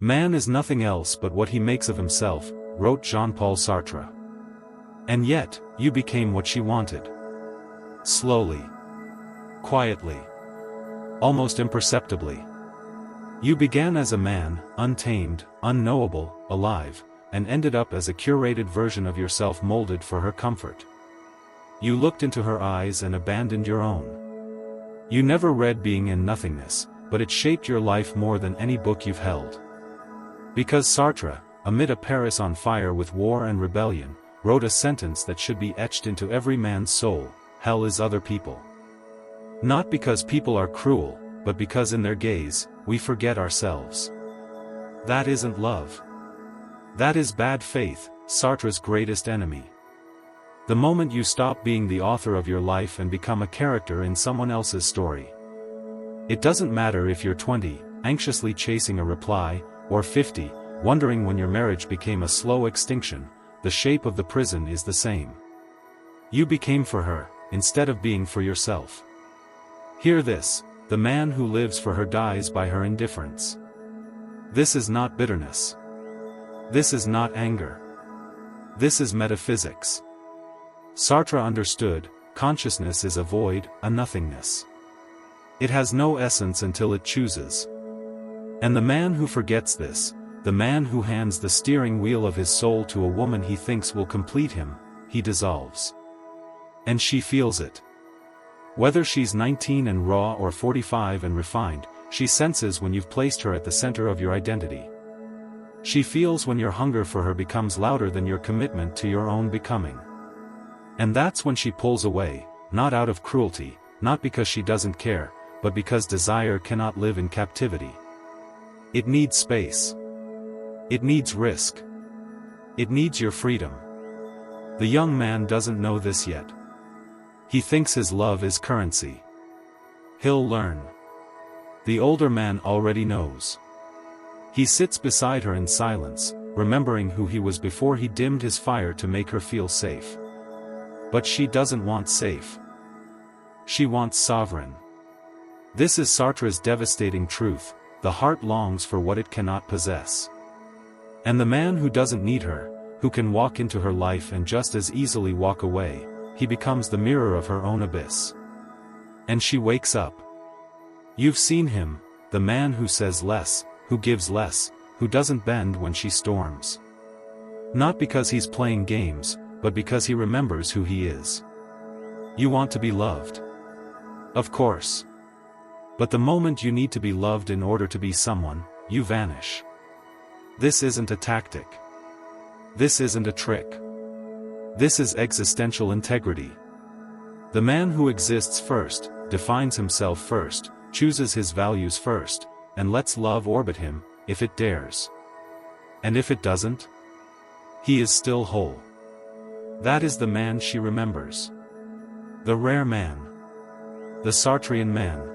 Man is nothing else but what he makes of himself, wrote Jean-Paul Sartre. And yet, you became what she wanted. Slowly. Quietly. Almost imperceptibly. You began as a man, untamed, unknowable, alive, and ended up as a curated version of yourself molded for her comfort. You looked into her eyes and abandoned your own. You never read Being in Nothingness, but it shaped your life more than any book you've held. Because Sartre, amid a Paris on fire with war and rebellion, wrote a sentence that should be etched into every man's soul: hell is other people. Not because people are cruel, but because in their gaze, we forget ourselves. That isn't love. That is bad faith, Sartre's greatest enemy. The moment you stop being the author of your life and become a character in someone else's story. It doesn't matter if you're 20, anxiously chasing a reply, or 50, wondering when your marriage became a slow extinction, the shape of the prison is the same. You became for her, instead of being for yourself. Hear this: the man who lives for her dies by her indifference. This is not bitterness. This is not anger. This is metaphysics. Sartre understood, consciousness is a void, a nothingness. It has no essence until it chooses. And the man who forgets this, the man who hands the steering wheel of his soul to a woman he thinks will complete him, he dissolves. And she feels it. Whether she's 19 and raw or 45 and refined, she senses when you've placed her at the center of your identity. She feels when your hunger for her becomes louder than your commitment to your own becoming. And that's when she pulls away, not out of cruelty, not because she doesn't care, but because desire cannot live in captivity. It needs space. It needs risk. It needs your freedom. The young man doesn't know this yet. He thinks his love is currency. He'll learn. The older man already knows. He sits beside her in silence, remembering who he was before he dimmed his fire to make her feel safe. But she doesn't want safe. She wants sovereign. This is Sartre's devastating truth: the heart longs for what it cannot possess. And the man who doesn't need her, who can walk into her life and just as easily walk away, he becomes the mirror of her own abyss. And she wakes up. You've seen him, the man who says less, who gives less, who doesn't bend when she storms. Not because he's playing games, but because he remembers who he is. You want to be loved. Of course. But the moment you need to be loved in order to be someone, you vanish. This isn't a tactic. This isn't a trick. This is existential integrity. The man who exists first, defines himself first, chooses his values first, and lets love orbit him, if it dares. And if it doesn't, he is still whole. That is the man she remembers. The rare man. The Sartrean man.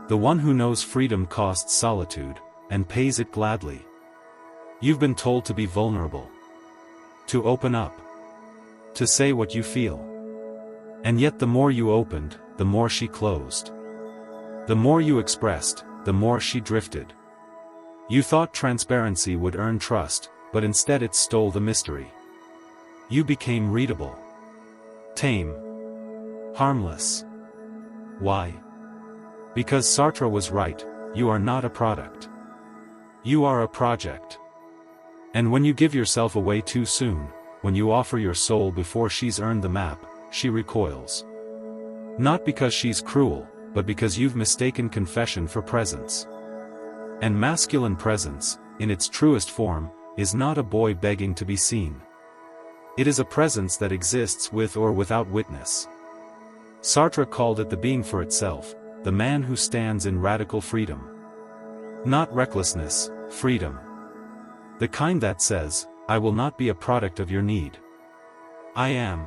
The one who knows freedom costs solitude, and pays it gladly. You've been told to be vulnerable. To open up. To say what you feel. And yet the more you opened, the more she closed. The more you expressed, the more she drifted. You thought transparency would earn trust, but instead it stole the mystery. You became readable. Tame. Harmless. Why? Because Sartre was right: you are not a product. You are a project. And when you give yourself away too soon, when you offer your soul before she's earned the map, she recoils. Not because she's cruel, but because you've mistaken confession for presence. And masculine presence, in its truest form, is not a boy begging to be seen. It is a presence that exists with or without witness. Sartre called it the being for itself, the man who stands in radical freedom. Not recklessness, freedom. The kind that says, I will not be a product of your need. I am.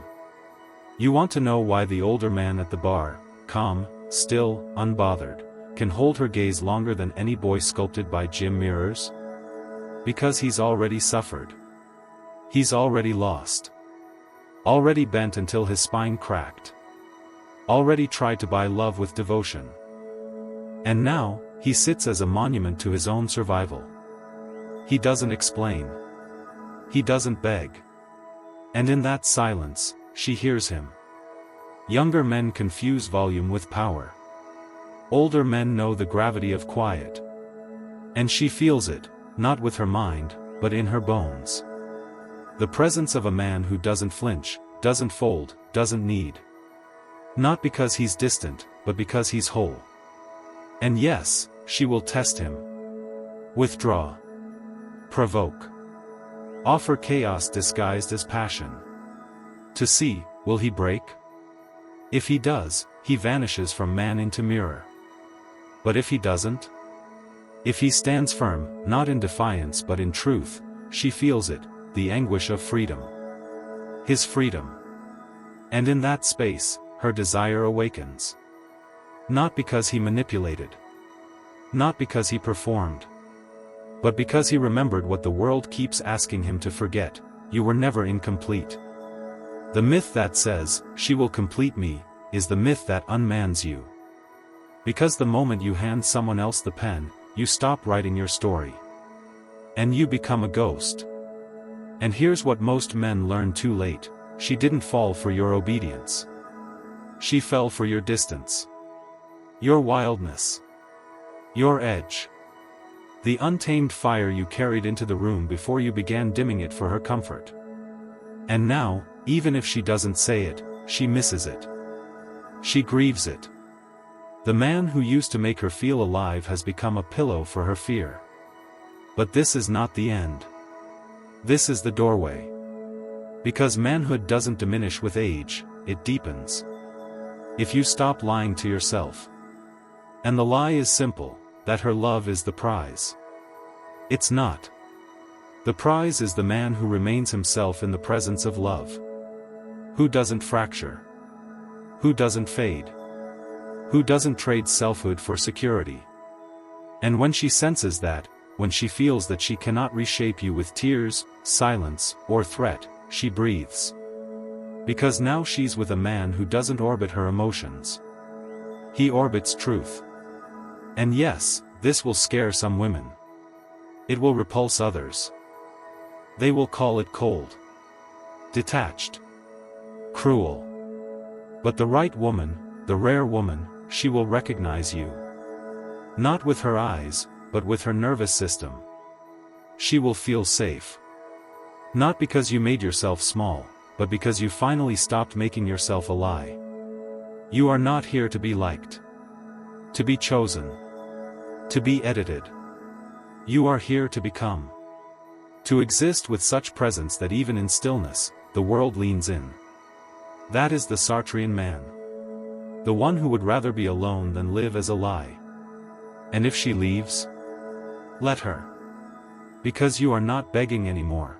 You want to know why the older man at the bar, calm, still, unbothered, can hold her gaze longer than any boy sculpted by gym mirrors? Because he's already suffered. He's already lost. Already bent until his spine cracked. Already tried to buy love with devotion. And now, he sits as a monument to his own survival. He doesn't explain. He doesn't beg. And in that silence, she hears him. Younger men confuse volume with power. Older men know the gravity of quiet. And she feels it, not with her mind, but in her bones. The presence of a man who doesn't flinch, doesn't fold, doesn't need. Not because he's distant, but because he's whole. And yes, she will test him. Withdraw. Provoke. Offer chaos disguised as passion. To see, will he break? If he does, he vanishes from man into mirror. But if he doesn't? If he stands firm, not in defiance but in truth, she feels it, the anguish of freedom. His freedom. And in that space, her desire awakens. Not because he manipulated. Not because he performed. But because he remembered what the world keeps asking him to forget: you were never incomplete. The myth that says, she will complete me, is the myth that unmans you. Because the moment you hand someone else the pen, you stop writing your story. And you become a ghost. And here's what most men learn too late: she didn't fall for your obedience. She fell for your distance. Your wildness. Your edge. The untamed fire you carried into the room before you began dimming it for her comfort. And now, even if she doesn't say it, she misses it. She grieves it. The man who used to make her feel alive has become a pillow for her fear. But this is not the end. This is the doorway. Because manhood doesn't diminish with age, it deepens. If you stop lying to yourself. And the lie is simple, that her love is the prize. It's not. The prize is the man who remains himself in the presence of love. Who doesn't fracture. Who doesn't fade. Who doesn't trade selfhood for security. And when she senses that, when she feels that she cannot reshape you with tears, silence, or threat, she breathes. Because now she's with a man who doesn't orbit her emotions. He orbits truth. And yes, this will scare some women. It will repulse others. They will call it cold. Detached. Cruel. But the right woman, the rare woman, she will recognize you. Not with her eyes, but with her nervous system. She will feel safe. Not because you made yourself small, but because you finally stopped making yourself a lie. You are not here to be liked. To be chosen. To be edited. You are here to become. To exist with such presence that even in stillness, the world leans in. That is the Sartrean man. The one who would rather be alone than live as a lie. And if she leaves, let her. Because you are not begging anymore.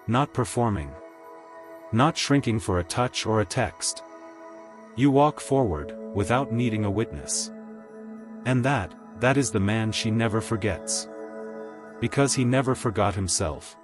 Not performing. Not shrinking for a touch or a text. You walk forward, without needing a witness. And that is the man she never forgets. Because he never forgot himself.